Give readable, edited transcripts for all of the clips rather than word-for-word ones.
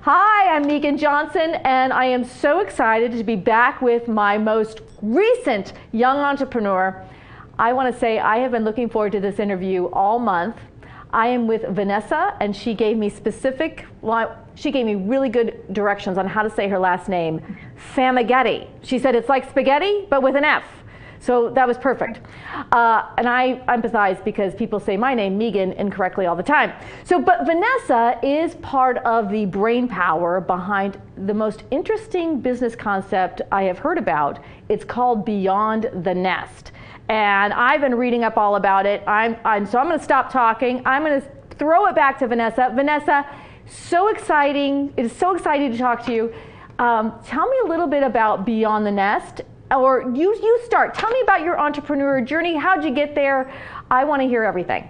Hi, I'm Megan Johnson, and I am so excited to be back with my most recent young entrepreneur. I want to say I have been looking forward to this interview all month. I am with Vanessa, and she gave me really good directions on how to say her last name, Famagetti. She said it's like spaghetti, but with an F. So that was perfect. And I empathize because people say my name, Megan, incorrectly all the time. But Vanessa is part of the brain power behind the most interesting business concept I have heard about. It's called Beyond the Nest. And I've been reading up all about it. So I'm going to stop talking. I'm going to throw it back to Vanessa. Vanessa, so exciting. It is so exciting to talk to you. Tell me a little bit about Beyond the Nest. Or you start. Tell me about your entrepreneurial journey. How'd you get there? I want to hear everything.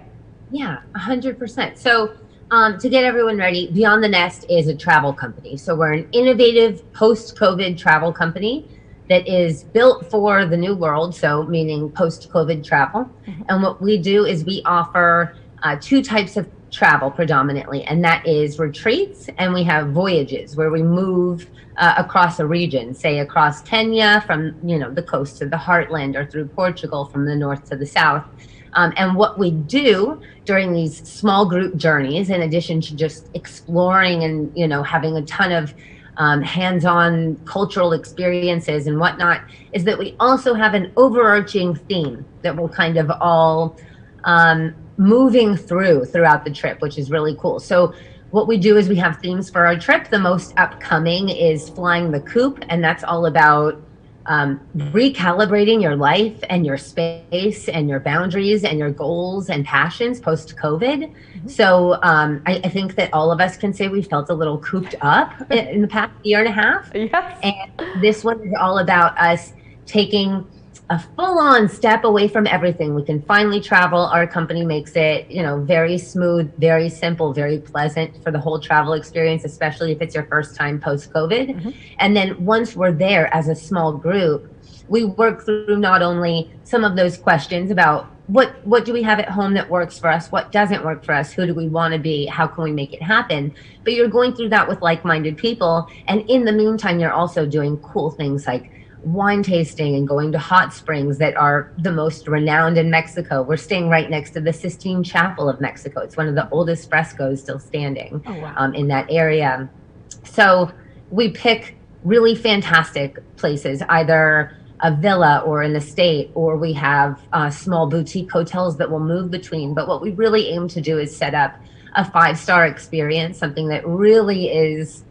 Yeah, 100%. So to get everyone ready, Beyond the Nest is a travel company. So we're an innovative post-COVID travel company that is built for the new world, so meaning post-COVID travel. Mm-hmm. And what we do is we offer two types of travel predominantly, and that is retreats, and we have voyages where we move across a region, say across Kenya from the coast to the heartland, or through Portugal from the north to the south. And what we do during these small group journeys, in addition to just exploring and having a ton of hands-on cultural experiences and whatnot, is that we also have an overarching theme that we're kind of all moving throughout the trip, which is really cool. So what we do is we have themes for our trip. The most upcoming is Flying the Coop, and that's all about recalibrating your life and your space and your boundaries and your goals and passions post-COVID. Mm-hmm. So I think that all of us can say we felt a little cooped up in the past year and a half. Yes. And this one is all about us taking a full-on step away from everything. We can finally travel. Our company makes it, very smooth, very simple, very pleasant for the whole travel experience, especially if it's your first time post-COVID. Mm-hmm. And then once we're there as a small group, we work through not only some of those questions about what do we have at home that works for us, what doesn't work for us, who do we want to be, how can we make it happen, but you're going through that with like-minded people. And in the meantime, you're also doing cool things like wine tasting and going to hot springs that are the most renowned in Mexico. We're staying right next to the Sistine Chapel of Mexico. It's one of the oldest frescoes still standing. Oh, wow. In that area. So we pick really fantastic places, either a villa or an estate, or we have small boutique hotels that we'll move between. But what we really aim to do is set up a 5-star experience, something that really is,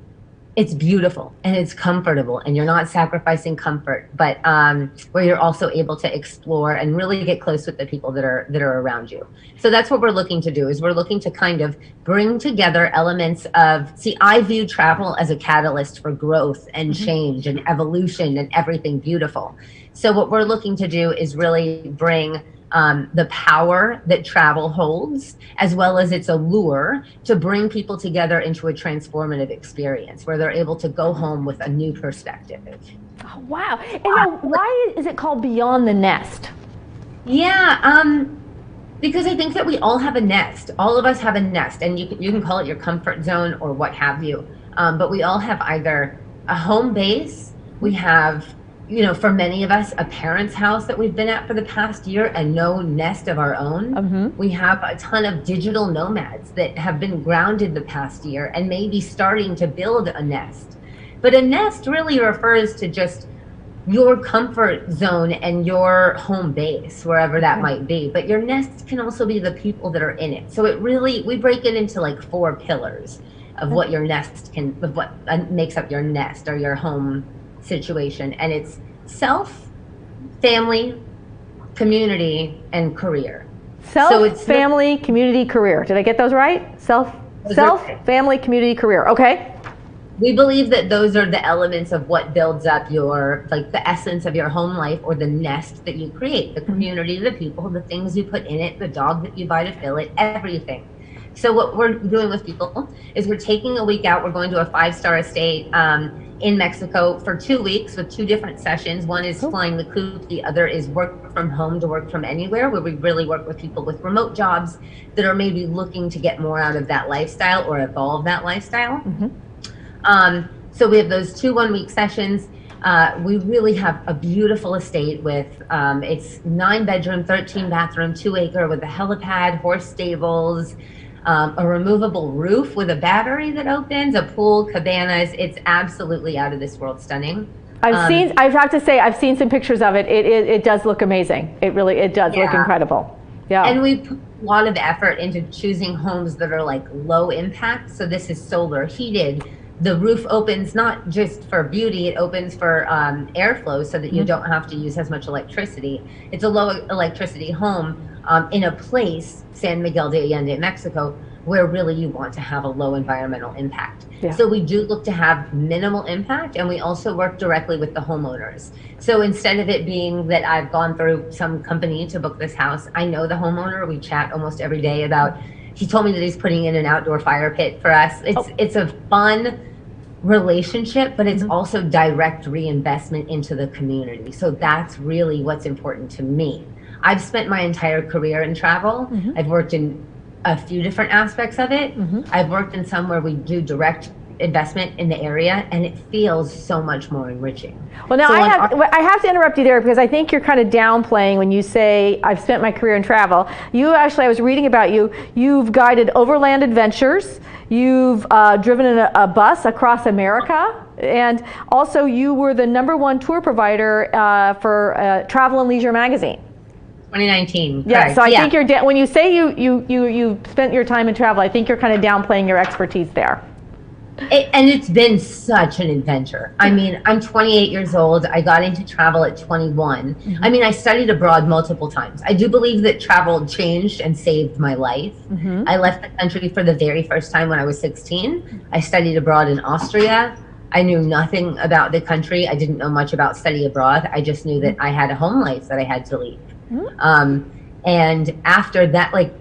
it's beautiful and it's comfortable, and you're not sacrificing comfort, but where you're also able to explore and really get close with the people that are around you. So that's what we're looking to do, is we're looking to kind of bring together elements of, I view travel as a catalyst for growth and change and evolution and everything beautiful. So what we're looking to do is really bring the power that travel holds, as well as its allure, to bring people together into a transformative experience where they're able to go home with a new perspective. Oh, wow. And now, why is it called Beyond the Nest? Yeah, because I think that we all have a nest. All of us have a nest, and you can call it your comfort zone or what have you. But we all have either a home base, we have, for many of us, a parent's house that we've been at for the past year and no nest of our own. Mm-hmm. We have a ton of digital nomads that have been grounded the past year and maybe starting to build a nest. But a nest really refers to just your comfort zone and your home base, wherever that might be. But your nest can also be the people that are in it. So we break it into like 4 pillars of what your nest of what makes up your nest or your home situation. And it's self, family, community, and career. Family, community, career. Did I get those right? Self, family, community, career. Okay. We believe that those are the elements of what builds up your, the essence of your home life, or the nest that you create, the community, the people, the things you put in it, the dog that you buy to fill it, everything. So what we're doing with people is we're taking a week out. We're going to a 5-star estate in Mexico for 2 weeks with 2 different sessions. One is Flying the Coop. The other is work from home to work from anywhere, where we really work with people with remote jobs that are maybe looking to get more out of that lifestyle or evolve that lifestyle. Mm-hmm. So we have those 2 1-week sessions. We really have a beautiful estate with, it's 9 bedroom, 13 bathroom, 2 acre with a helipad, horse stables, a removable roof with a battery that opens, a pool, cabanas. It's absolutely out of this world stunning. I have to say, I've seen some pictures of it. It does look amazing. It does look incredible. Yeah. And we put a lot of effort into choosing homes that are like low impact. So this is solar heated. The roof opens not just for beauty, it opens for airflow so that you don't have to use as much electricity. It's a low electricity home in a place, San Miguel de Allende, Mexico, where really you want to have a low environmental impact. Yeah. So we do look to have minimal impact, and we also work directly with the homeowners. So instead of it being that I've gone through some company to book this house, I know the homeowner. We chat almost every day about, he told me that he's putting in an outdoor fire pit for us. It's a fun relationship, but it's also direct reinvestment into the community. So that's really what's important to me. I've spent my entire career in travel. I've worked in a few different aspects of it. I've worked in some where we do direct investment in the area, and it feels so much more enriching. Well, now I have to interrupt you there, because I think you're kind of downplaying when you say I've spent my career in travel. You actually, I was reading about you. You've guided overland adventures. You've driven in a bus across America, and also you were the #1 tour provider for Travel and Leisure magazine. 2019. Yeah, correct. so I think you're when you say you spent your time in travel, I think you're kind of downplaying your expertise there. And it's been such an adventure. I mean, I'm 28 years old. I got into travel at 21. I mean, I studied abroad multiple times. I do believe that travel changed and saved my life. I left the country for the very first time when I was 16. I studied abroad in Austria. I knew nothing about the country. I didn't know much about study abroad. I just knew that I had a home life that I had to leave. And after that, like,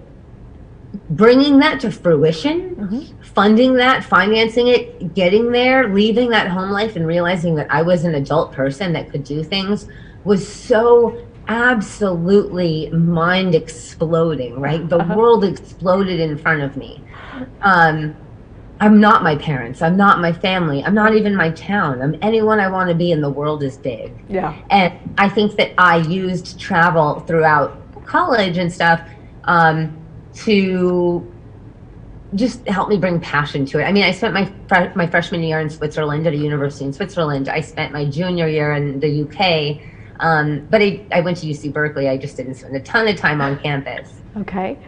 bringing that to fruition, funding that, financing it, getting there, leaving that home life and realizing that I was an adult person that could do things was so absolutely mind exploding, right? The world exploded in front of me. I'm not my parents. I'm not my family. I'm not even my town. I'm anyone I want to be, and the world is big. Yeah. And I think that I used travel throughout college and stuff to just help me bring passion to it. I mean, I spent my freshman year in Switzerland at a university in Switzerland. I spent my junior year in the UK, but I went to UC Berkeley. I just didn't spend a ton of time on campus. Okay.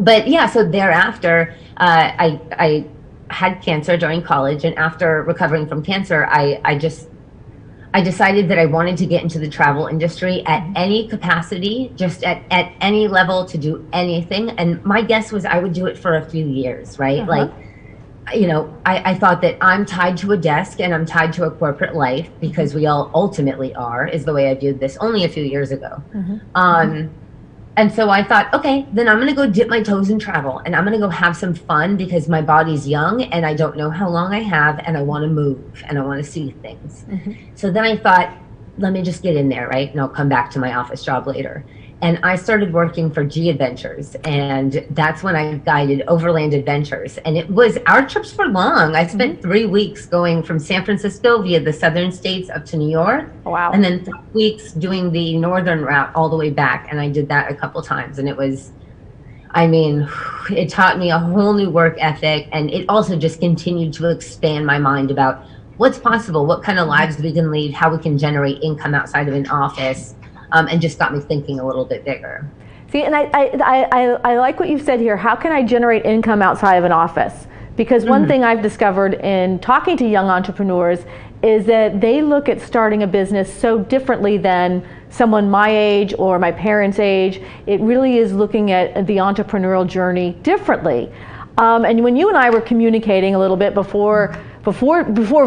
But yeah, so thereafter, I had cancer during college, and after recovering from cancer, I decided that I wanted to get into the travel industry at any capacity, just at any level, to do anything. And my guess was I would do it for a few years, right? Like, you know, I thought that I'm tied to a desk and I'm tied to a corporate life, because we all ultimately are, is the way I viewed this only a few years ago. And so I thought, okay, then I'm going to go dip my toes in travel, and I'm going to go have some fun, because my body's young and I don't know how long I have, and I want to move and I want to see things. So then I thought, let me just get in there, right? And I'll come back to my office job later. And I started working for G Adventures, and that's when I guided overland adventures. And our trips were long. I spent 3 weeks going from San Francisco via the southern states up to New York. Wow. And then 3 weeks doing the northern route all the way back. And I did that a couple times. And it was, I mean, it taught me a whole new work ethic. And it also just continued to expand my mind about what's possible, what kind of lives we can lead, how we can generate income outside of an office. And just got me thinking a little bit bigger. See, and I like what you've said here. How can I generate income outside of an office? Because one thing I've discovered in talking to young entrepreneurs is that they look at starting a business so differently than someone my age or my parents' age. It really is looking at the entrepreneurial journey differently. And when you and I were communicating a little bit before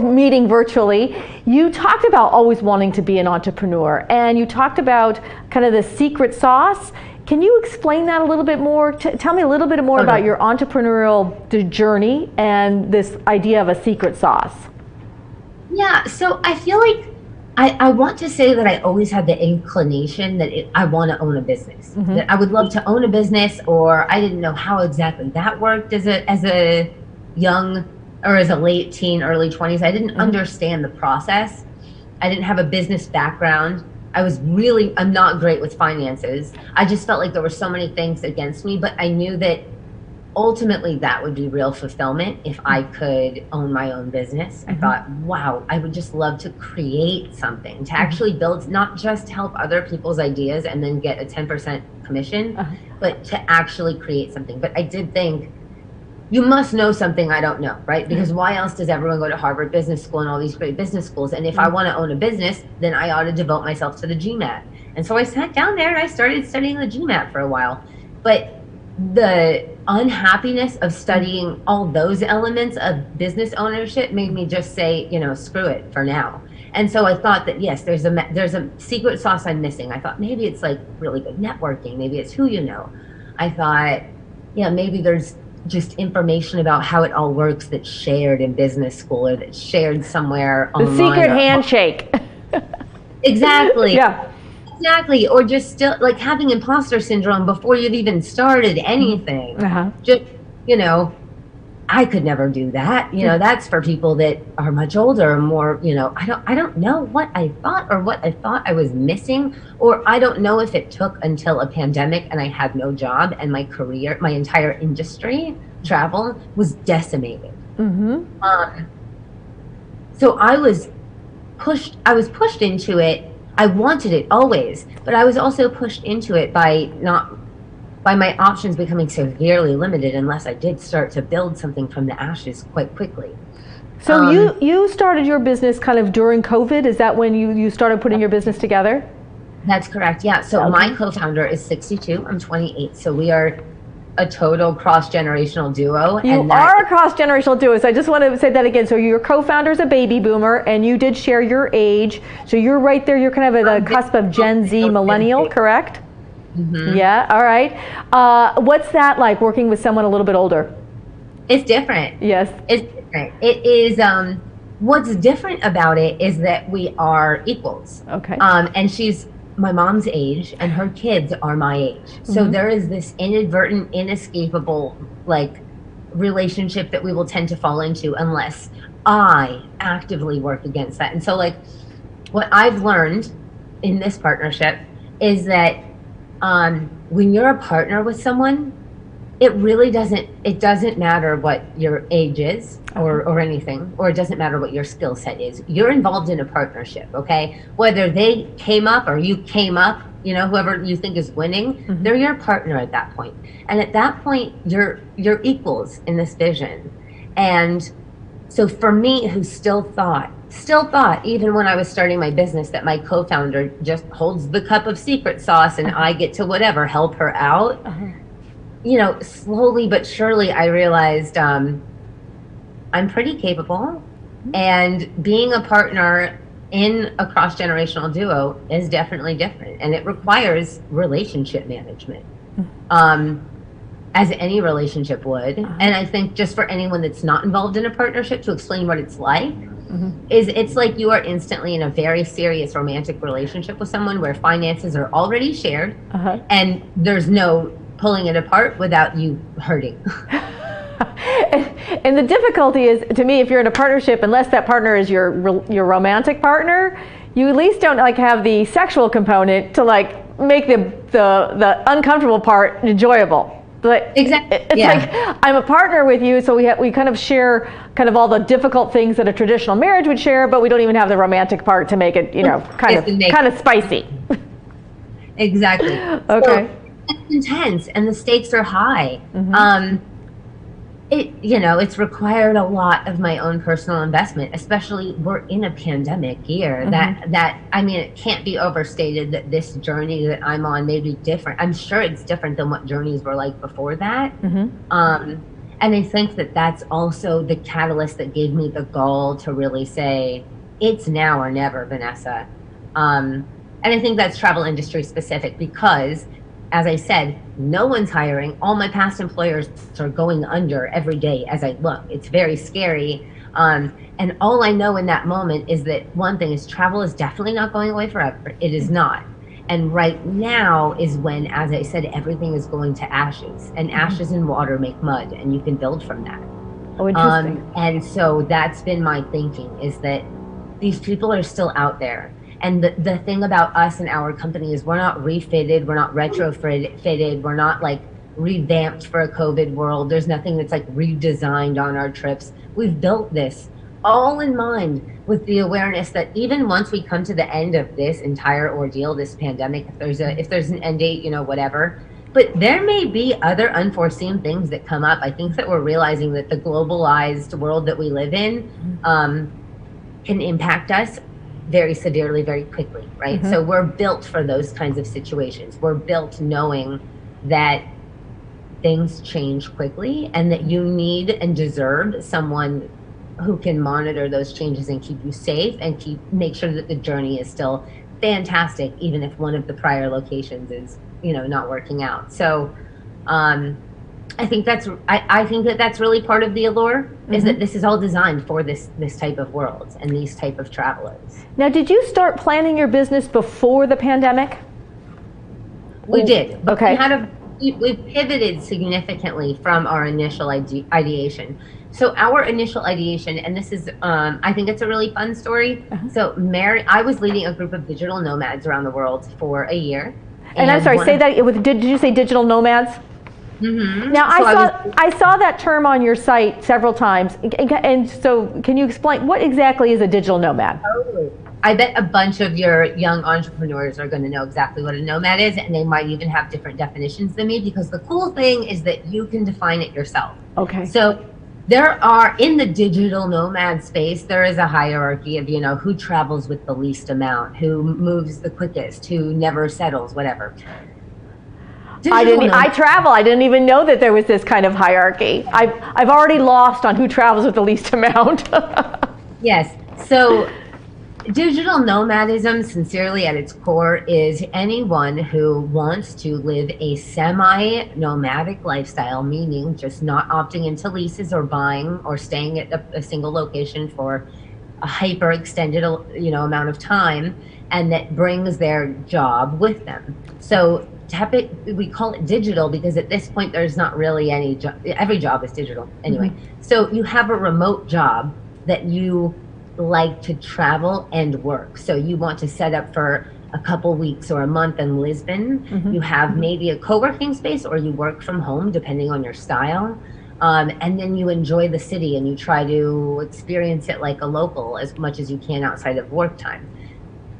meeting virtually, you talked about always wanting to be an entrepreneur, and you talked about kind of the secret sauce. Can you explain that a little bit more? Tell me a little bit more about your entrepreneurial journey and this idea of a secret sauce. Yeah, so I feel like I want to say that I always had the inclination that I want to own a business, that I would love to own a business, or I didn't know how exactly that worked as a young or as a late teen, early 20s. I didn't understand the process. I didn't have a business background. I'm not great with finances. I just felt like there were so many things against me, but I knew that ultimately that would be real fulfillment if I could own my own business. I thought, wow, I would just love to create something, to actually build, not just help other people's ideas and then get a 10% commission, but to actually create something. But I did think, you must know something I don't know, right? Because why else does everyone go to Harvard Business School and all these great business schools? And if I want to own a business, then I ought to devote myself to the GMAT. And so I sat down there and I started studying the GMAT for a while. But the unhappiness of studying all those elements of business ownership made me just say, screw it for now. And so I thought that, yes, there's a secret sauce I'm missing. I thought maybe it's like really good networking. Maybe it's who you know. I thought, maybe there's just information about how it all works that's shared in business school or that's shared somewhere online. The secret handshake. Exactly. Yeah. Exactly. Or just still like having imposter syndrome before you've even started anything. Just, I could never do that. That's for people that are much older or more, I don't know what I thought or what I thought I was missing, or I don't know if it took until a pandemic and I had no job and my career, my entire industry, travel, was decimated. So I was pushed into it. I wanted it always, but I was also pushed into it by my options becoming severely limited unless I did start to build something from the ashes quite quickly. So you started your business kind of during COVID? Is that when you started putting your business together? That's correct, yeah. So my co-founder is 62, I'm 28. So we are a total cross-generational duo. You are a cross-generational duo. So I just want to say that again. So your co-founder is a baby boomer and you did share your age. So you're right there, you're kind of at the cusp of Gen Z millennial, correct? Yeah, all right. What's that like, working with someone a little bit older? It's different. Yes. It's different. It is, what's different about it is that we are equals. Okay. And she's my mom's age and her kids are my age. So there is this inadvertent, inescapable, relationship that we will tend to fall into unless I actively work against that. And so, what I've learned in this partnership is that when you're a partner with someone, it really doesn't matter what your age is or anything, or it doesn't matter what your skill set is. You're involved in a partnership, okay? Whether they came up or you came up, whoever you think is winning, they're your partner at that point. And at that point, you're equals in this vision. And so for me, who still thought, even when I was starting my business, that my co-founder just holds the cup of secret sauce and I get to help her out. Slowly but surely I realized I'm pretty capable, and being a partner in a cross-generational duo is definitely different, and it requires relationship management, as any relationship would. And I think just for anyone that's not involved in a partnership, to explain what it's like, is it's like you are instantly in a very serious romantic relationship with someone where finances are already shared, and there's no pulling it apart without you hurting. And the difficulty is, to me, if you're in a partnership, unless that partner is your romantic partner, you at least don't have the sexual component to make the uncomfortable part enjoyable. But exactly. It's like, I'm a partner with you, so we kind of share kind of all the difficult things that a traditional marriage would share, but we don't even have the romantic part to make it, kind of spicy. Exactly. Okay. So, it's intense and the stakes are high. It's required a lot of my own personal investment, especially we're in a pandemic year. It can't be overstated that this journey that I'm on may be different. I'm sure it's different than what journeys were like before that. And I think that that's also the catalyst that gave me the goal to really say, it's now or never, Vanessa. And I think that's travel industry specific because, as I said, no one's hiring. All my past employers are going under every day as I look. It's very scary. And all I know in that moment is that one thing is travel is definitely not going away forever. It is not. And right now is when, as I said, everything is going to ashes. And ashes and water make mud, and you can build from that. Oh, interesting. And so that's been my thinking, is that these people are still out there. And the thing about us and our company is we're not refitted, we're not retrofitted, we're not like revamped for a COVID world. There's nothing that's like redesigned on our trips. We've built this all in mind with the awareness that even once we come to the end of this entire ordeal, this pandemic, if there's an end date, whatever, but there may be other unforeseen things that come up. I think that we're realizing that the globalized world that we live in can impact us very severely, very quickly, right? Mm-hmm. So we're built for those kinds of situations. We're built knowing that things change quickly and that you need and deserve someone who can monitor those changes and keep you safe and make sure that the journey is still fantastic, even if one of the prior locations is, not working out. So I think that's really part of the allure, is that this is all designed for this type of world and these type of travelers. Now, did you start planning your business before the pandemic? We did. But okay. We pivoted significantly from our initial ideation. So our initial ideation, and this is, I think it's a really fun story. So I was leading a group of digital nomads around the world for a year. And I'm sorry, say that, did you say digital nomads? Mm-hmm. Now, I saw that term on your site several times. And so can you explain, what exactly is a digital nomad? Totally. I bet a bunch of your young entrepreneurs are going to know exactly what a nomad is, and they might even have different definitions than me, because the cool thing is that you can define it yourself. Okay. So there are, in the digital nomad space, there is a hierarchy of, who travels with the least amount, who moves the quickest, who never settles, whatever. I travel. I didn't even know that there was this kind of hierarchy. I've already lost on who travels with the least amount. Yes. So digital nomadism, sincerely at its core, is anyone who wants to live a semi-nomadic lifestyle, meaning just not opting into leases or buying or staying at a single location for a hyper extended, amount of time, and that brings their job with them. So we call it digital because at this point there's not really any job. Every job is digital anyway. Mm-hmm. So you have a remote job that you like to travel and work. So you want to set up for a couple weeks or a month in Lisbon. Mm-hmm. You have maybe a co-working space, or you work from home depending on your style. And then you enjoy the city and you try to experience it like a local as much as you can outside of work time.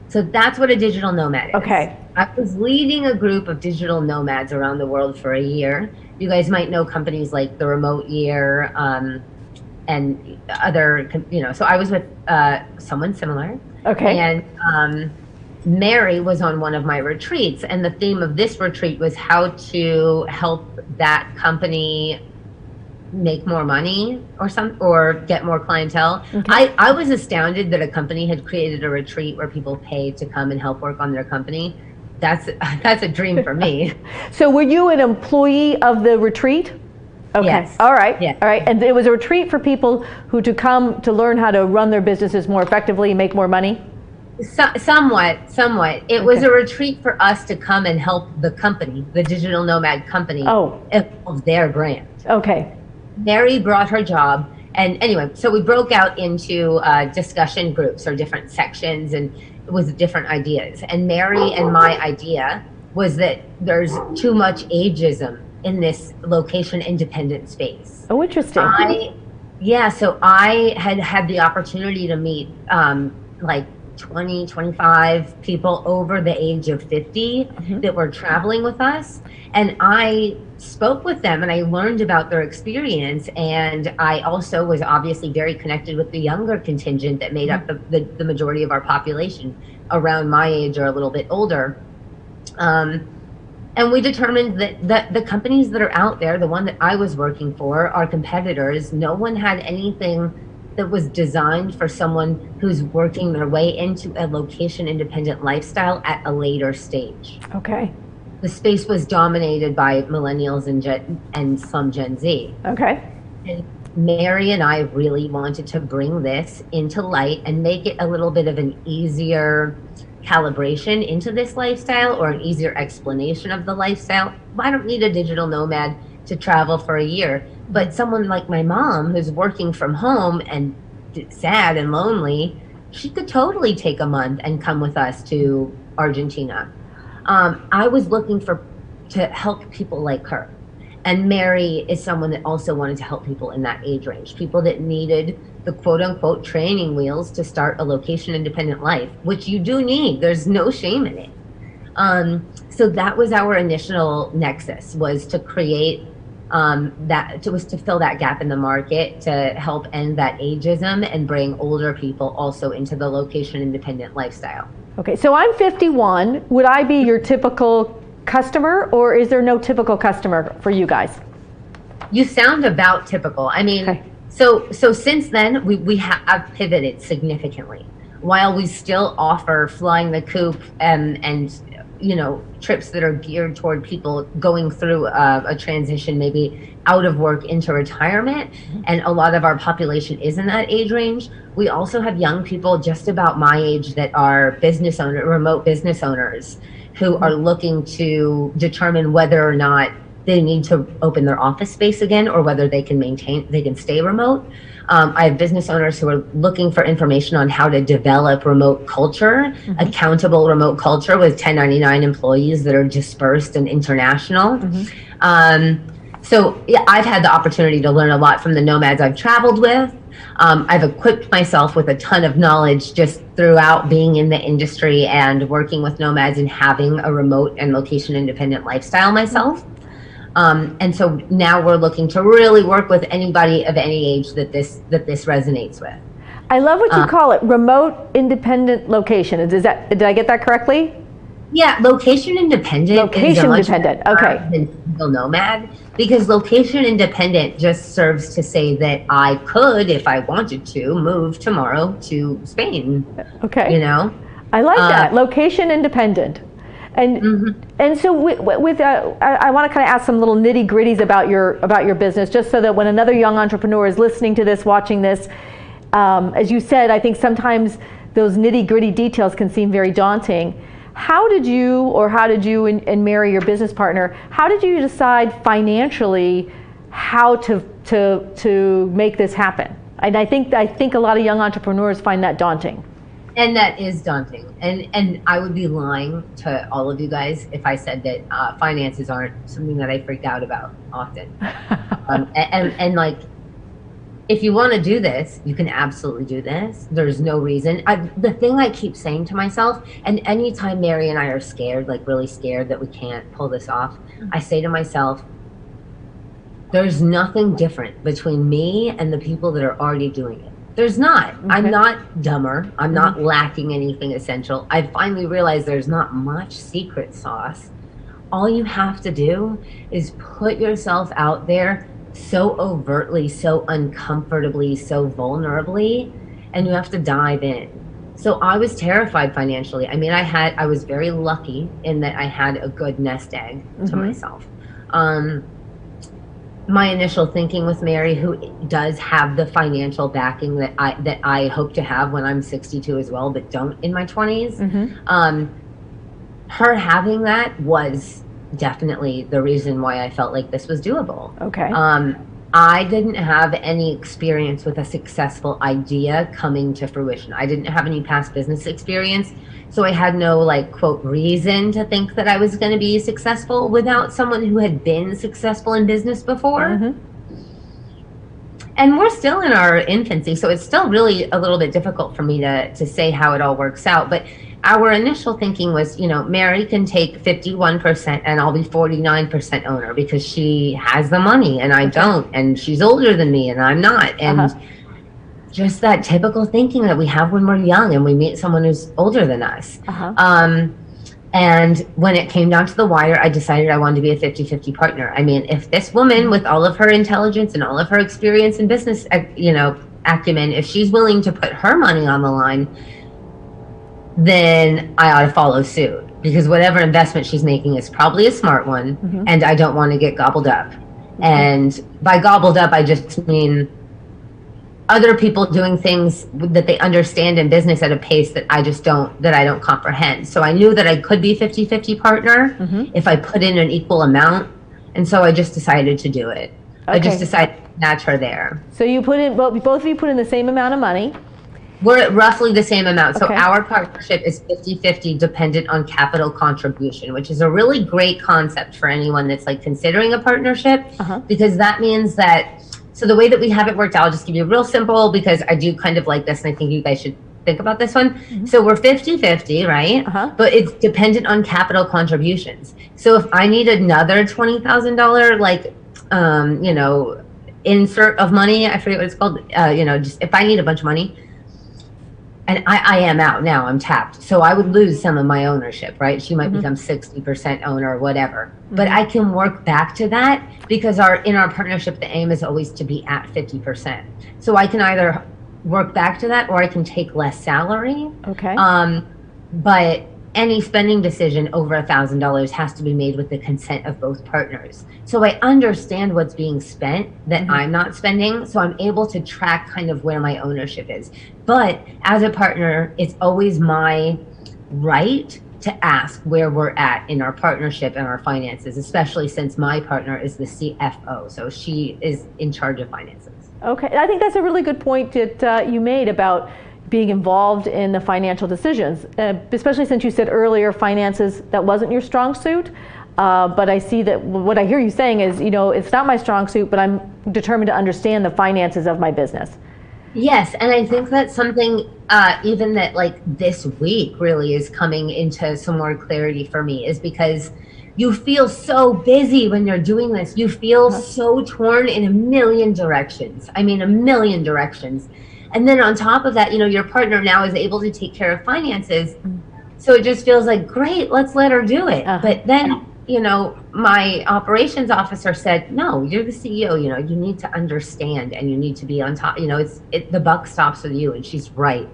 So that's what a digital nomad is. Okay. I was leading a group of digital nomads around the world for a year. You guys might know companies like The Remote Year, and other, so I was with someone similar. Okay. And Mary was on one of my retreats, and the theme of this retreat was how to help that company make more money or get more clientele. Okay. I was astounded that a company had created a retreat where people pay to come and help work on their company. That's a dream for me. So were you an employee of the retreat? Okay. Yes. All right. Yeah. All right. And it was a retreat for people who to come to learn how to run their businesses more effectively and make more money? Somewhat. It was a retreat for us to come and help the company, the digital nomad company, evolve their brand. Okay. Mary brought her job. And anyway, so we broke out into discussion groups or different sections, and with different ideas. And Mary and my idea was that there's too much ageism in this location independent space. Oh, interesting. So I had the opportunity to meet like 20, 25 people over the age of 50 that were traveling with us. And I spoke with them and I learned about their experience. And I also was obviously very connected with the younger contingent that made up the majority of our population around my age or a little bit older. And we determined that the companies that are out there, the one that I was working for, our competitors, no one had anything that was designed for someone who's working their way into a location independent lifestyle at a later stage. Okay. The space was dominated by millennials and some Gen Z. Okay. And Mary and I really wanted to bring this into light and make it a little bit of an easier calibration into this lifestyle, or an easier explanation of the lifestyle. I don't need a digital nomad to travel for a year. But someone like my mom, who's working from home and sad and lonely, she could totally take a month and come with us to Argentina. I was looking to help people like her. And Mary is someone that also wanted to help people in that age range, people that needed the quote unquote training wheels to start a location independent life, which you do need. There's no shame in it. So that was our initial nexus, was to create to fill that gap in the market, to help end that ageism and bring older people also into the location independent lifestyle. Okay, so I'm 51. Would I be your typical customer, or is there no typical customer for you guys? You sound about typical. I mean, okay. So since then, we have pivoted significantly. While we still offer flying the coop and trips that are geared toward people going through a transition, maybe out of work into retirement, and a lot of our population is in that age range. We also have young people just about my age that are remote business owners, who are looking to determine whether or not they need to open their office space again, or whether they can stay remote. I have business owners who are looking for information on how to develop remote culture, accountable remote culture with 1099 employees that are dispersed and international. So yeah, I've had the opportunity to learn a lot from the nomads I've traveled with. I've equipped myself with a ton of knowledge just throughout being in the industry and working with nomads and having a remote and location independent lifestyle myself. And so now we're looking to really work with anybody of any age that this resonates with. I love what you call it, remote independent location. Did I get that correctly? Yeah, location independent. Location independent, okay. Single nomad, because location independent just serves to say that I could, if I wanted to, move tomorrow to Spain. Okay. I like that, location independent. And so I want to kind of ask some little nitty gritties about your business, just so that when another young entrepreneur is listening to this, watching this, as you said, I think sometimes those nitty gritty details can seem very daunting. How did you and Mary, your business partner, how did you decide financially how to make this happen? And I think a lot of young entrepreneurs find that daunting. And that is daunting. And I would be lying to all of you guys if I said that finances aren't something that I freak out about often. And like, if you want to do this, you can absolutely do this. There's no reason. The thing I keep saying to myself, and anytime Mary and I are scared, like really scared that we can't pull this off, I say to myself, there's nothing different between me and the people that are already doing it. There's not. Okay. I'm not dumber. I'm not lacking anything essential. I finally realized there's not much secret sauce. All you have to do is put yourself out there so overtly, so uncomfortably, so vulnerably, and you have to dive in. So I was terrified financially. I mean, I was very lucky in that I had a good nest egg to myself. My initial thinking with Mary, who does have the financial backing that I hope to have when I'm 62 as well, but don't in my 20s, her having that was definitely the reason why I felt like this was doable. Okay. I didn't have any experience with a successful idea coming to fruition. I didn't have any past business experience, so I had no quote reason to think that I was going to be successful without someone who had been successful in business before. And we're still in our infancy, so it's still really a little bit difficult for me to say how it all works out. But our initial thinking was, Mary can take 51% and I'll be 49% owner because she has the money and I don't, and she's older than me and I'm not. And just that typical thinking that we have when we're young and we meet someone who's older than us. And when it came down to the wire, I decided I wanted to be a 50-50 partner. I mean, if this woman with all of her intelligence and all of her experience in business, acumen, if she's willing to put her money on the line, then I ought to follow suit, because whatever investment she's making is probably a smart one, and I don't want to get gobbled up. And by gobbled up, I just mean other people doing things that they understand in business at a pace that I don't comprehend. So I knew that I could be 50-50 partner if I put in an equal amount. And so I just decided to do it. I just Okay. decided to match her there. So you put in, both of you put in the same amount of money. We're at roughly the same amount. So Okay. our partnership is 50-50 dependent on capital contribution, which is a really great concept for anyone that's like considering a partnership, because that means that, so the way that we have it worked out, I'll just give you real simple because I do kind of like this and I think you guys should think about this one. So we're 50-50, right? But it's dependent on capital contributions. So if I need another $20,000, like, you know, insert of money, I forget what it's called, you know, just if I need a bunch of money, and I am out now, I'm tapped. So I would lose some of my ownership, right? She might become 60% owner or whatever. But I can work back to that because in our partnership, the aim is always to be at 50%. So I can either work back to that or I can take less salary. Okay. But any spending decision over $1,000 has to be made with the consent of both partners. So I understand what's being spent that I'm not spending, so I'm able to track kind of where my ownership is. But as a partner, it's always my right to ask where we're at in our partnership and our finances, especially since my partner is the CFO, so she is in charge of finances. Okay, I think that's a really good point that you made about being involved in the financial decisions, especially since you said earlier finances, that wasn't your strong suit. But I see that what I hear you saying is, you know, it's not my strong suit, but I'm determined to understand the finances of my business. Yes, and I think that's something even that like this week really is coming into some more clarity for me, is because you feel so busy when you're doing this. You feel so torn in a million directions. I mean, a million directions. And then on top of that, you know, your partner now is able to take care of finances. So it just feels like, great, let's let her do it. But then, you know, my operations officer said, no, you're the CEO, you know, you need to understand and you need to be on top. You know, the buck stops with you, and she's right.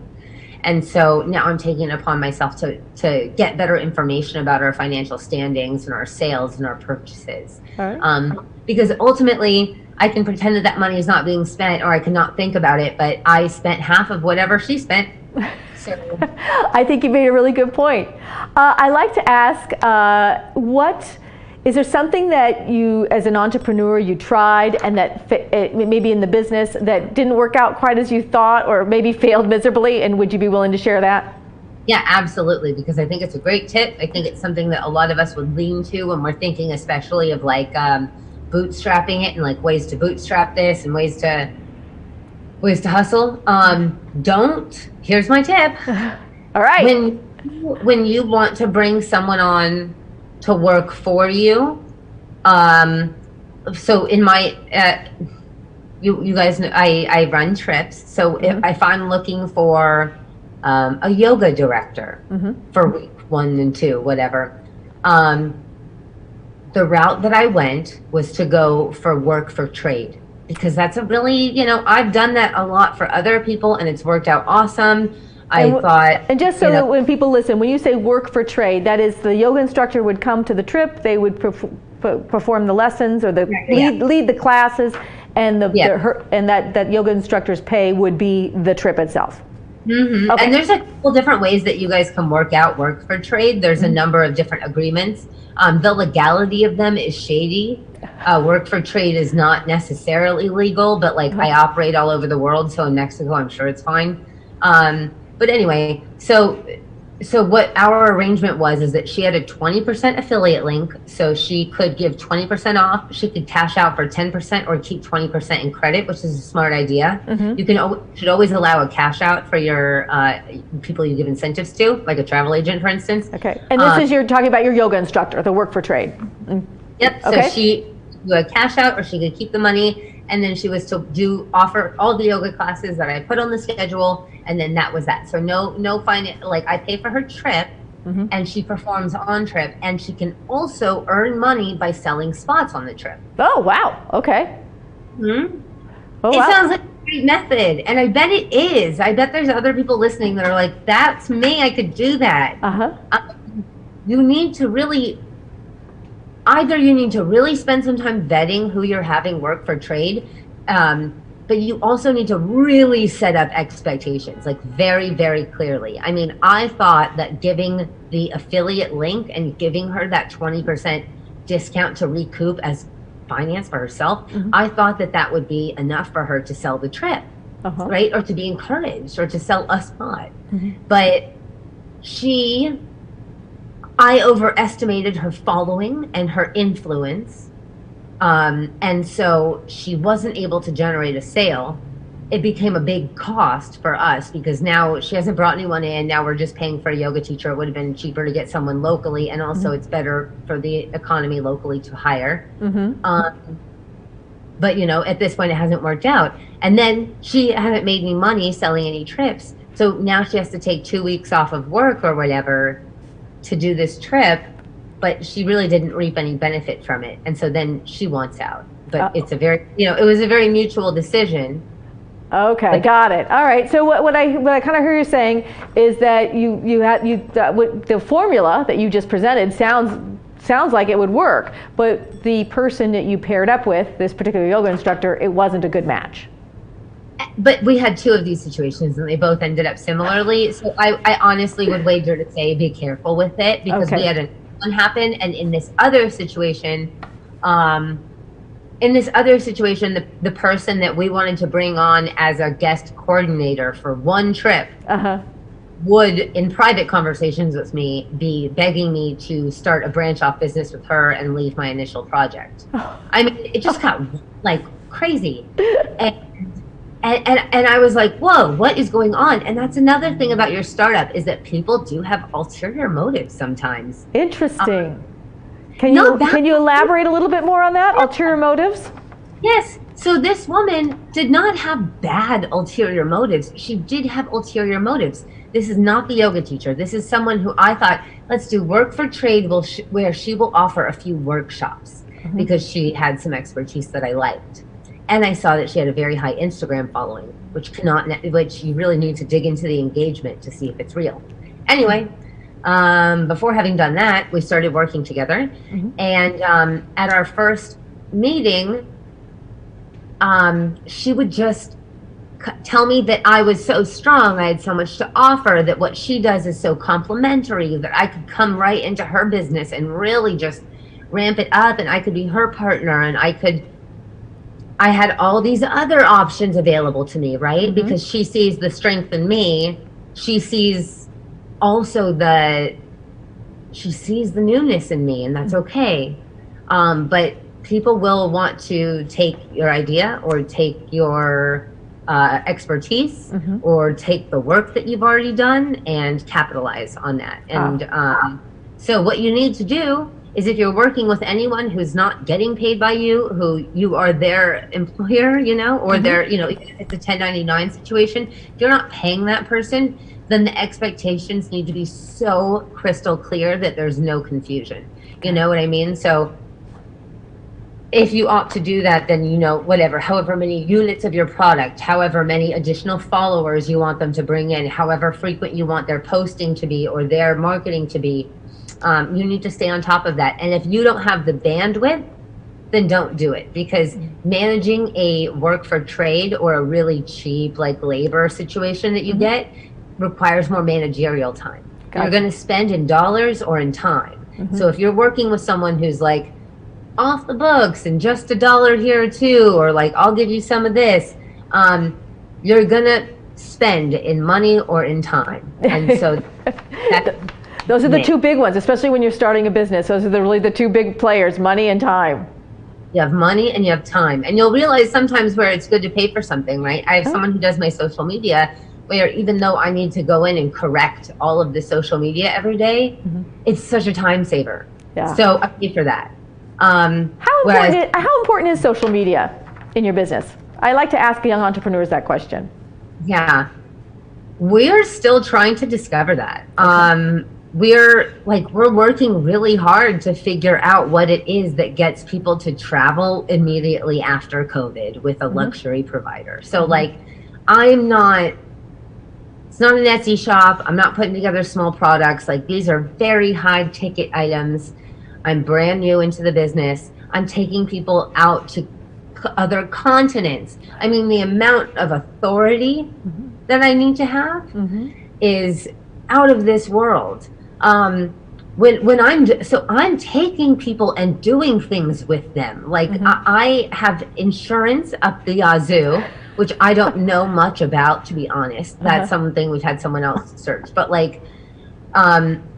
And so now I'm taking it upon myself to get better information about our financial standings and our sales and our purchases. Because ultimately, I can pretend that that money is not being spent, or I cannot think about it, but I spent half of whatever she spent. So I think you made a really good point. I like to ask, is there something that you, as an entrepreneur, you tried and that maybe in the business that didn't work out quite as you thought, or maybe failed miserably, and would you be willing to share that? Yeah, absolutely, because I think it's a great tip. I think it's something that a lot of us would lean to when we're thinking especially of like bootstrapping it and like ways to bootstrap this and ways to hustle. Here's my tip. All right. When you want to bring someone on to work for you, so in my you guys know I run trips, so if I'm looking for a yoga director for week 1 and 2, whatever, the route that I went was to go for work for trade, because that's a really, you know, I've done that a lot for other people and it's worked out awesome. And just so that when people listen, when you say work for trade, that is the yoga instructor would come to the trip, they would perform the lessons or lead the classes, and that yoga instructor's pay would be the trip itself. Okay. And there's a couple different ways that you guys can work for trade. There's a number of different agreements. The legality of them is shady. Work for trade is not necessarily legal, but like I operate all over the world, so in Mexico, I'm sure it's fine. But anyway, so what our arrangement was is that she had a 20% affiliate link, so she could give 20% off. She could cash out for 10% or keep 20% in credit, which is a smart idea. You should always allow a cash out for your people you give incentives to, like a travel agent, for instance. Okay, and this is you're talking about your yoga instructor, the work for trade. Yep. So she could do a cash out, or she could keep the money. And then she was to offer all the yoga classes that I put on the schedule, and then that was that. So no finance, like I pay for her trip, and she performs on trip, and she can also earn money by selling spots on the trip. Oh wow! Okay. It sounds like a great method, and I bet it is. I bet there's other people listening that are like, "That's me. I could do that." You need to really. Either you need to really spend some time vetting who you're having work for trade, but you also need to really set up expectations, like very, very clearly. I mean, I thought that giving the affiliate link and giving her that 20% discount to recoup as finance for herself, I thought that that would be enough for her to sell the trip, right? Or to be encouraged, or to sell a spot. But I overestimated her following and her influence. And so she wasn't able to generate a sale. It became a big cost for us because now she hasn't brought anyone in. Now we're just paying for a yoga teacher. It would have been cheaper to get someone locally, and also it's better for the economy locally to hire. But at this point it hasn't worked out. And then she hasn't made any money selling any trips. So now she has to take 2 weeks off of work or whatever to do this trip, but she really didn't reap any benefit from it. And so then she wants out. But it's a very, it was a very mutual decision. Okay, got it. All right. So what I kind of hear you saying is that the formula that you just presented sounds like it would work, but the person that you paired up with, this particular yoga instructor, it wasn't a good match. But we had 2 of these situations and they both ended up similarly. So I honestly would wager to say be careful with it, because we had one happen, and in this other situation, the person that we wanted to bring on as a guest coordinator for one trip would, in private conversations with me, be begging me to start a branch off business with her and leave my initial project. I mean, it just got like crazy. And I was like, whoa, what is going on? And that's another thing about your startup, is that people do have ulterior motives sometimes. Interesting. Can you elaborate a little bit more on that? Ulterior motives? Yes. So this woman did not have bad ulterior motives. She did have ulterior motives. This is not the yoga teacher. This is someone who I thought, let's do work for trade, where she will offer a few workshops because she had some expertise that I liked. And I saw that she had a very high Instagram following, which you really need to dig into the engagement to see if it's real. Anyway, before having done that, we started working together. And at our first meeting, she would just tell me that I was so strong, I had so much to offer, that what she does is so complimentary, that I could come right into her business and really just ramp it up, and I could be her partner, and I had all these other options available to me, right? Because she sees the strength in me. She sees also the newness in me, and that's okay. But people will want to take your idea, or take your expertise, or take the work that you've already done and capitalize on that. And so what you need to do is, if you're working with anyone who's not getting paid by you, who you are their employer, or their, if it's a 1099 situation, if you're not paying that person, then the expectations need to be so crystal clear that there's no confusion. You know what I mean? So if you opt to do that, then, however many units of your product, however many additional followers you want them to bring in, however frequent you want their posting to be or their marketing to be, you need to stay on top of that. And if you don't have the bandwidth, then don't do it, because managing a work for trade or a really cheap labor situation that you get requires more managerial time. You're going to spend in dollars or in time. So if you're working with someone who's off the books and just $1 here or $2, or I'll give you some of this, you're going to spend in money or in time. And so those are the 2 big ones, especially when you're starting a business. Those are really the 2 big players, money and time. You have money and you have time. And you'll realize sometimes where it's good to pay for something, right? I have someone who does my social media, where even though I need to go in and correct all of the social media every day, it's such a time saver. Yeah. So I pay for that. How important is social media in your business? I like to ask young entrepreneurs that question. Yeah. We're still trying to discover that. We're working really hard to figure out what it is that gets people to travel immediately after COVID with a luxury provider. So it's not an Etsy shop. I'm not putting together small products. These are very high ticket items. I'm brand new into the business. I'm taking people out to other continents. I mean, the amount of authority that I need to have is out of this world. when I'm taking people and doing things with them. Like I have insurance up the yazoo, which I don't know much about, to be honest. That's something we've had someone else search. But like,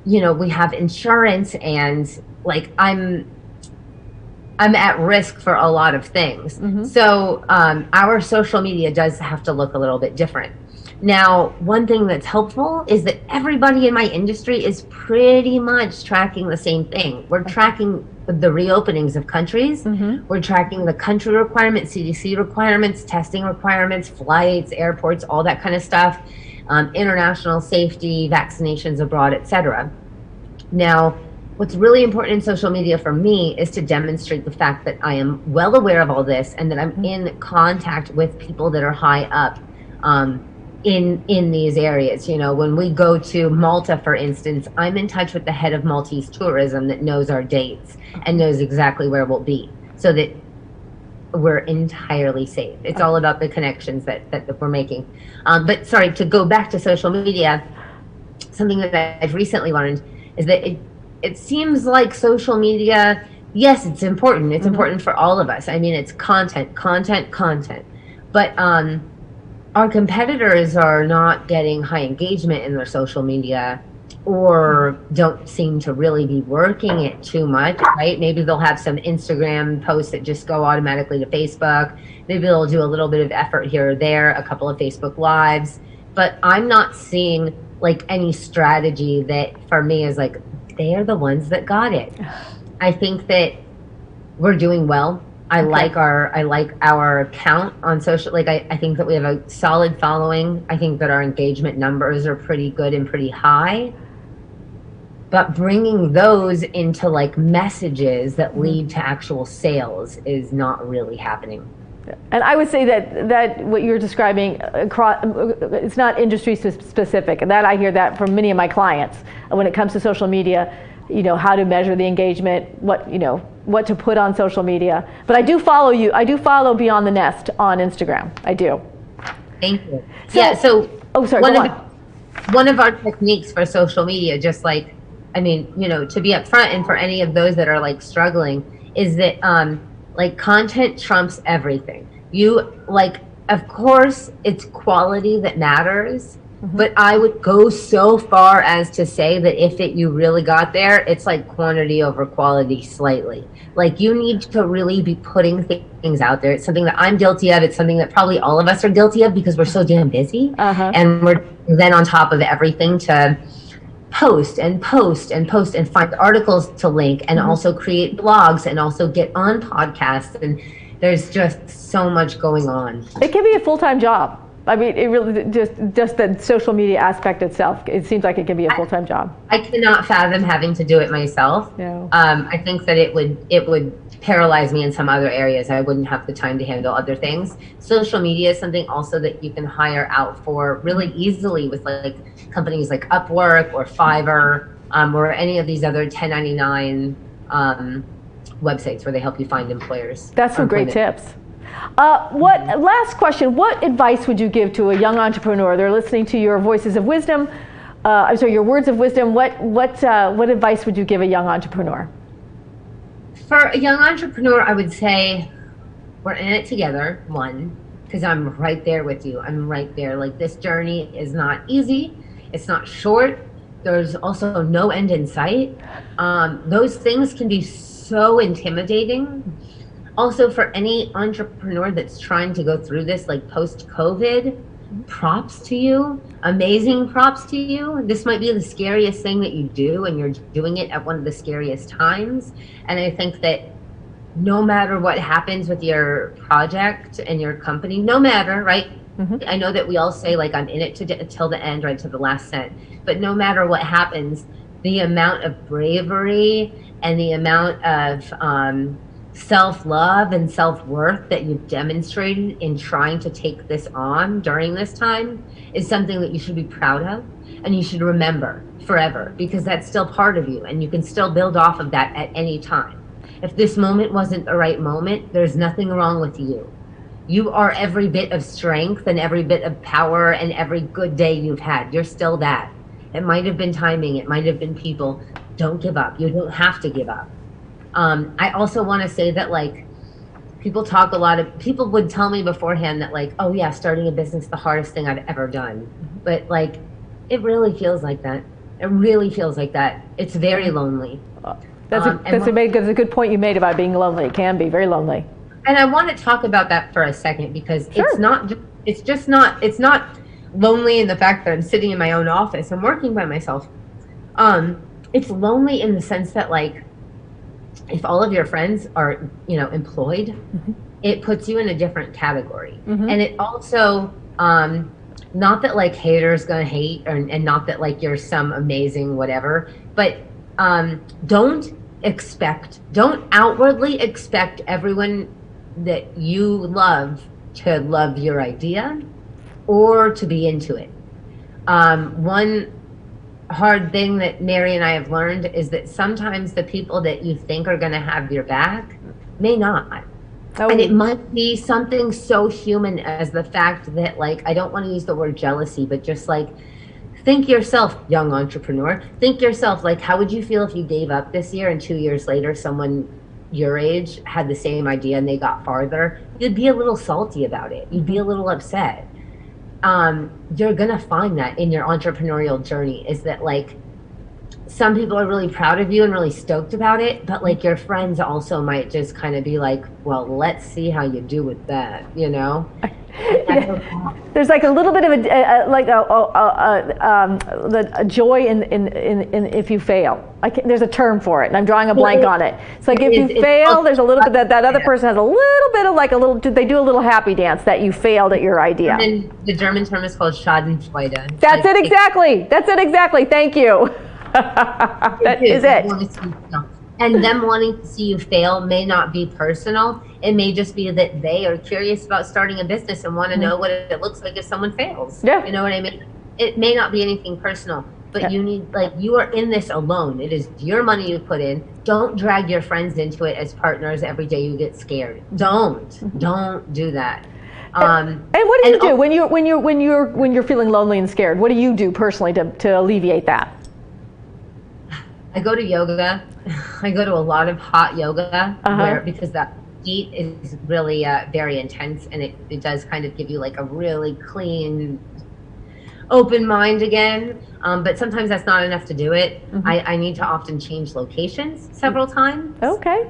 we have insurance, and like I'm at risk for a lot of things. So our social media does have to look a little bit different. Now, one thing that's helpful is that everybody in my industry is pretty much tracking the same thing. We're tracking the reopenings of countries. We're tracking the country requirements, CDC requirements, testing requirements, flights, airports, all that kind of stuff, international safety, vaccinations abroad, etc. Now, what's really important in social media for me is to demonstrate the fact that I am well aware of all this, and that I'm in contact with people that are high up in these areas. When we go to Malta, for instance, I'm in touch with the head of Maltese tourism that knows our dates and knows exactly where we'll be, so that we're entirely safe. It's all about the connections that we're making. But sorry, to go back to social media, something that I've recently learned is that it seems like social media, yes, it's important. It's important for all of us. I mean, it's content. But our competitors are not getting high engagement in their social media, or don't seem to really be working it too much, right? Maybe they'll have some Instagram posts that just go automatically to Facebook. Maybe they'll do a little bit of effort here or there, a couple of Facebook Lives. But I'm not seeing like any strategy that for me is like, they are the ones that got it. I think that we're doing well. I like our account on social. Like I think that we have a solid following. I think that our engagement numbers are pretty good and pretty high. But bringing those into like messages that lead to actual sales is not really happening. And I would say that what you're describing, it's not industry specific, and that I hear that from many of my clients. When it comes to social media, how to measure the engagement, what to put on social media. But I do follow you. I do follow Beyond the Nest on Instagram. I do. Thank you. So sorry. One of our techniques for social media, just like, to be upfront, and for any of those that are like struggling, is that like content trumps everything. Of course, it's quality that matters. But I would go so far as to say that if you really got there, it's like quantity over quality slightly. Like you need to really be putting things out there. It's something that I'm guilty of. It's something that probably all of us are guilty of because we're so damn busy. And we're then on top of everything to post and find articles to link, and also create blogs, and also get on podcasts. And there's just so much going on. It can be a full-time job. I mean, it really just the social media aspect itself. It seems like it can be a full-time job. I cannot fathom having to do it myself. No. I think that it would paralyze me in some other areas. I wouldn't have the time to handle other things. Social media is something also that you can hire out for really easily with like companies like Upwork or Fiverr, or any of these other 1099 websites where they help you find employers. That's some great tips. Last question, what advice would you give to a young entrepreneur? They're listening to your voices of wisdom, your words of wisdom. What advice would you give a young entrepreneur? For a young entrepreneur, I would say we're in it together, one, because I'm right there with you. I'm right there. Like, this journey is not easy. It's not short. There's also no end in sight. Those things can be so intimidating. Also, for any entrepreneur that's trying to go through this, like post-COVID, props to you, amazing props to you. This might be the scariest thing that you do, and you're doing it at one of the scariest times. And I think that no matter what happens with your project and your company, no matter, right? I know that we all say, like, I'm in it till the end, right, to the last cent. But no matter what happens, the amount of bravery and the amount of self-love and self-worth that you've demonstrated in trying to take this on during this time is something that you should be proud of, and you should remember forever, because that's still part of you, and you can still build off of that at any time. If this moment wasn't the right moment, there's nothing wrong with you. You are every bit of strength and every bit of power and every good day you've had. You're still that. It might have been timing, it might have been people. don't give up. You don't have to give up. I also want to say that like people would tell me beforehand that like, oh yeah, starting a business is the hardest thing I've ever done. But like, it really feels like that. It really feels like that. It's very lonely. That's a good point you made about being lonely. It can be very lonely. And I want to talk about that for a second because Sure. it's not lonely in the fact that I'm sitting in my own office and working by myself. It's lonely in the sense that like, if all of your friends are, employed, mm-hmm. it puts you in a different category. Mm-hmm. And it also, not that like haters gonna hate and not that like you're some amazing whatever, but don't outwardly expect everyone that you love to love your idea or to be into it. One hard thing that Mary and I have learned is that sometimes the people that you think are going to have your back may not. Oh. And it might be something so human as the fact that, like, I don't want to use the word jealousy, but just like, think yourself, young entrepreneur, think yourself, like, how would you feel if you gave up this year and 2 years later someone your age had the same idea and they got farther? You'd be a little salty about it. You'd be a little upset. You're gonna find that in your entrepreneurial journey, is that like some people are really proud of you and really stoked about it, but like your friends also might just kind of be like, well, let's see how you do with that, There's like a little bit of a joy in if you fail. There's a term for it, and I'm drawing a blank on it. It's like if you fail, there's a little bit that other person has a little bit of like they do a little happy dance that you failed at your idea. And the German term is called Schadenfreude. That's it exactly. Thank you. That is it. And them wanting to see you fail may not be personal. It may just be that they are curious about starting a business and want to know what it looks like if someone fails. Yeah. You know what I mean? It may not be anything personal, but you need, like, you are in this alone. It is your money you put in. Don't drag your friends into it as partners every day you get scared. Don't do that. And what do you do when you're feeling lonely and scared? What do you do personally to alleviate that? I go to yoga. I go to a lot of hot yoga because that heat is really very intense, and it does kind of give you like a really clean, open mind again. But sometimes that's not enough to do it. Mm-hmm. I need to often change locations several times. Okay.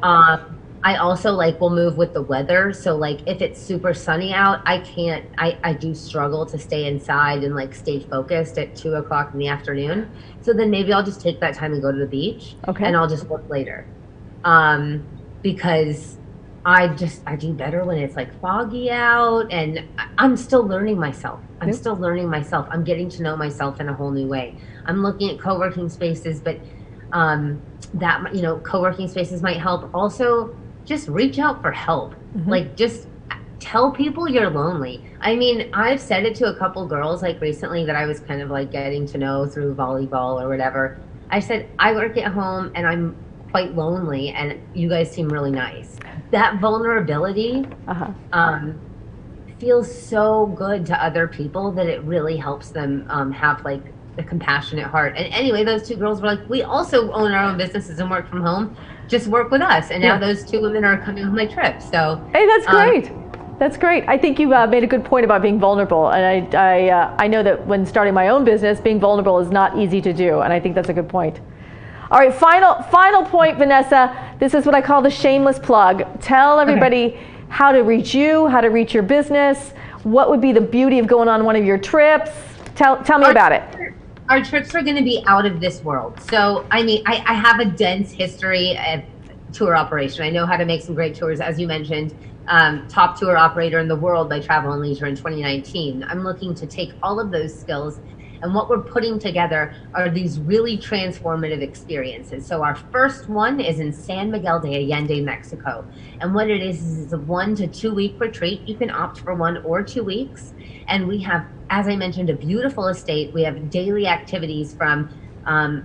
I also will move with the weather. So like if it's super sunny out, I do struggle to stay inside and stay focused at 2 o'clock in the afternoon. So then maybe I'll just take that time and go to the beach, and I'll just work later. Because I do better when it's foggy out, and I'm still learning myself. I'm getting to know myself in a whole new way. I'm looking at co-working spaces, but co-working spaces might help. Also, just reach out for help. Mm-hmm. Just tell people you're lonely. I mean, I've said it to a couple girls recently that I was kind of getting to know through volleyball or whatever. I said, I work at home and I'm quite lonely, and you guys seem really nice. That vulnerability feels so good to other people that it really helps them have the compassionate heart. And anyway, those two girls were we also own our own businesses and work from home. Just work with us. And now those two women are coming on my trip. So hey, that's great. That's great. I think you made a good point about being vulnerable. And I know that when starting my own business, being vulnerable is not easy to do. And I think that's a good point. All right, final point, Vanessa. This is what I call the shameless plug. Tell everybody how to reach you, how to reach your business. What would be the beauty of going on one of your trips? Tell me about it. Our trips are going to be out of this world. So, I mean, I have a dense history of tour operation. I know how to make some great tours, as you mentioned. Top tour operator in the world by Travel and Leisure in 2019. I'm looking to take all of those skills, and what we're putting together are these really transformative experiences. So our first one is in San Miguel de Allende, Mexico. And what it is a 1 to 2 week retreat. You can opt for 1 or 2 weeks. And we have, as I mentioned, a beautiful estate. We have daily activities from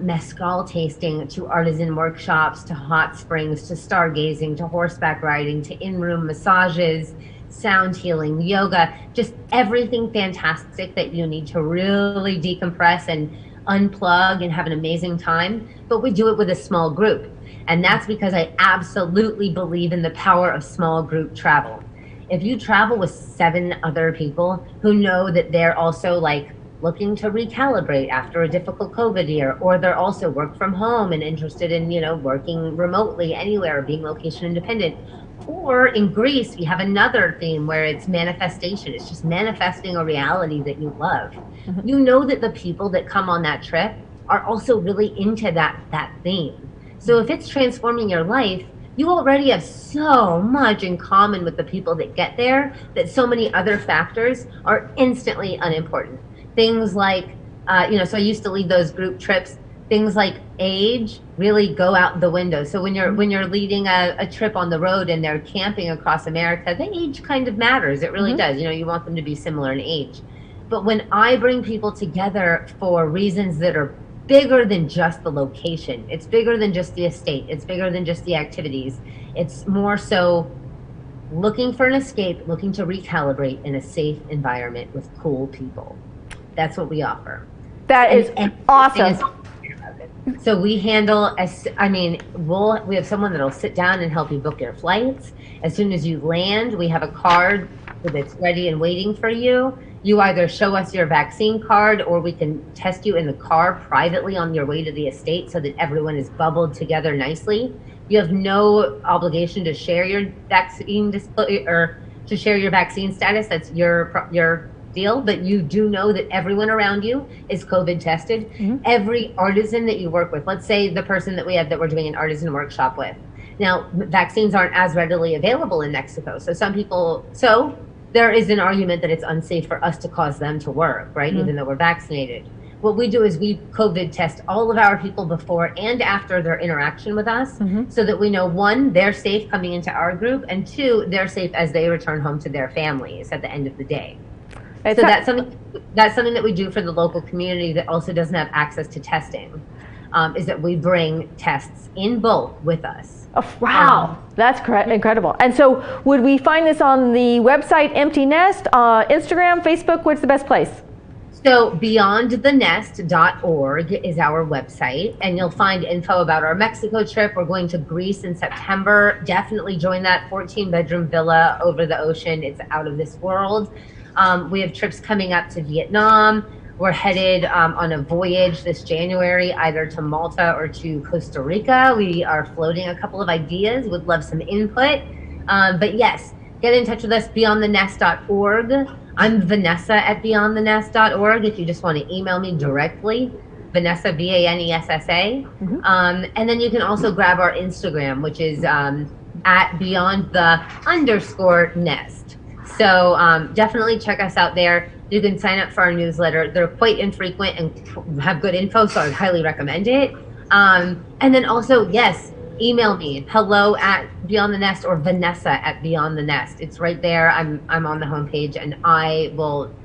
mezcal tasting to artisan workshops to hot springs to stargazing to horseback riding to in-room massages, sound healing, yoga, just everything fantastic that you need to really decompress and unplug and have an amazing time, but we do it with a small group. And that's because I absolutely believe in the power of small group travel. If you travel with 7 other people who know that they're also like looking to recalibrate after a difficult COVID year, or they're also work from home and interested in, working remotely anywhere, being location independent. Or in Greece, we have another theme where it's manifestation. It's just manifesting a reality that you love. Mm-hmm. You know that the people that come on that trip are also really into that theme. So if it's transforming your life, you already have so much in common with the people that get there that so many other factors are instantly unimportant. Things like, so I used to lead those group trips. Things like age really go out the window. So when you're leading a trip on the road and they're camping across America, the age kind of matters. It really does. You want them to be similar in age. But when I bring people together for reasons that are bigger than just the location, it's bigger than just the estate, it's bigger than just the activities. It's more so looking for an escape, looking to recalibrate in a safe environment with cool people. That's what we offer. That is awesome. So we handle, we have someone that'll sit down and help you book your flights. As soon as you land, we have a card that's ready and waiting for you. You either show us your vaccine card, or we can test you in the car privately on your way to the estate so that everyone is bubbled together nicely. You have no obligation to share your vaccine or to share your vaccine status. That's your deal, but you do know that everyone around you is COVID tested. Mm-hmm. Every artisan that you work with, let's say the person that we have that we're doing an artisan workshop with. Now, vaccines aren't as readily available in Mexico. So there is an argument that it's unsafe for us to cause them to work, right? Mm-hmm. Even though we're vaccinated. What we do is we COVID test all of our people before and after their interaction with us, so that we know, 1, they're safe coming into our group, and 2, they're safe as they return home to their families at the end of the day. So that's something that we do for the local community that also doesn't have access to testing, is that we bring tests in bulk with us. Oh, wow, that's incredible. And so would we find this on the website Empty Nest, Instagram, Facebook? What's the best place? So beyondthenest.org is our website, and you'll find info about our Mexico trip. We're going to Greece in September. Definitely join that 14-bedroom villa over the ocean. It's out of this world. We have trips coming up to Vietnam. We're headed on a voyage this January, either to Malta or to Costa Rica. We are floating a couple of ideas. Would love some input. But yes, get in touch with us, beyondthenest.org. I'm Vanessa at beyondthenest.org if you just want to email me directly. Vanessa, Vanessa. And then you can also grab our Instagram, which is at beyond_the_nest. So definitely check us out there. You can sign up for our newsletter. They're quite infrequent and have good info, so I would highly recommend it. And then also, yes, email me, hello@beyondthenest or Vanessa@beyondthenest. It's right there. I'm on the homepage, and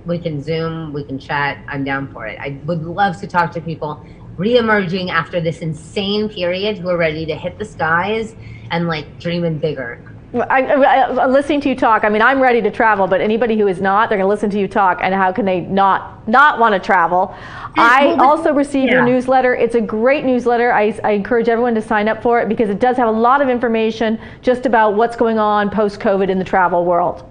we can Zoom, we can chat. I'm down for it. I would love to talk to people re-emerging after this insane period who are ready to hit the skies and dreaming bigger. I listening to you talk, I'm ready to travel, but anybody who is not, they're going to listen to you talk, and how can they not want to travel? I also received your newsletter. It's a great newsletter. I encourage everyone to sign up for it because it does have a lot of information just about what's going on post-COVID in the travel world.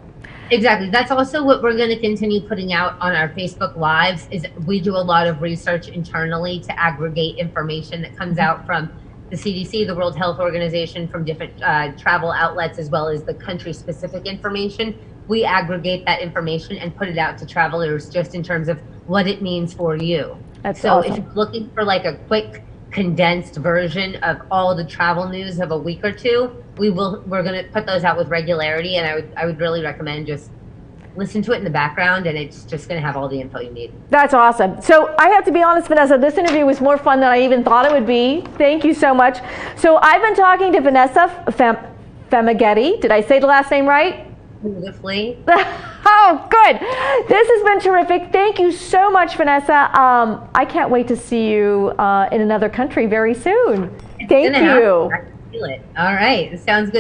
Exactly. That's also what we're going to continue putting out on our Facebook Lives. Is we do a lot of research internally to aggregate information that comes out from the CDC, the World Health Organization, from different travel outlets, as well as the country-specific information. We aggregate that information and put it out to travelers just in terms of what it means for you. That's so awesome. If you're looking for a quick, condensed version of all the travel news of a week or two, we're going to put those out with regularity, and I would really recommend just listen to it in the background, and it's just going to have all the info you need. That's awesome. So I have to be honest, Vanessa, this interview was more fun than I even thought it would be. Thank you so much. So I've been talking to Vanessa Famaghetti. Did I say the last name right? Beautifully. Oh, good. This has been terrific. Thank you so much, Vanessa. I can't wait to see you in another country very soon. Thank you. I can feel it. All right. It sounds good.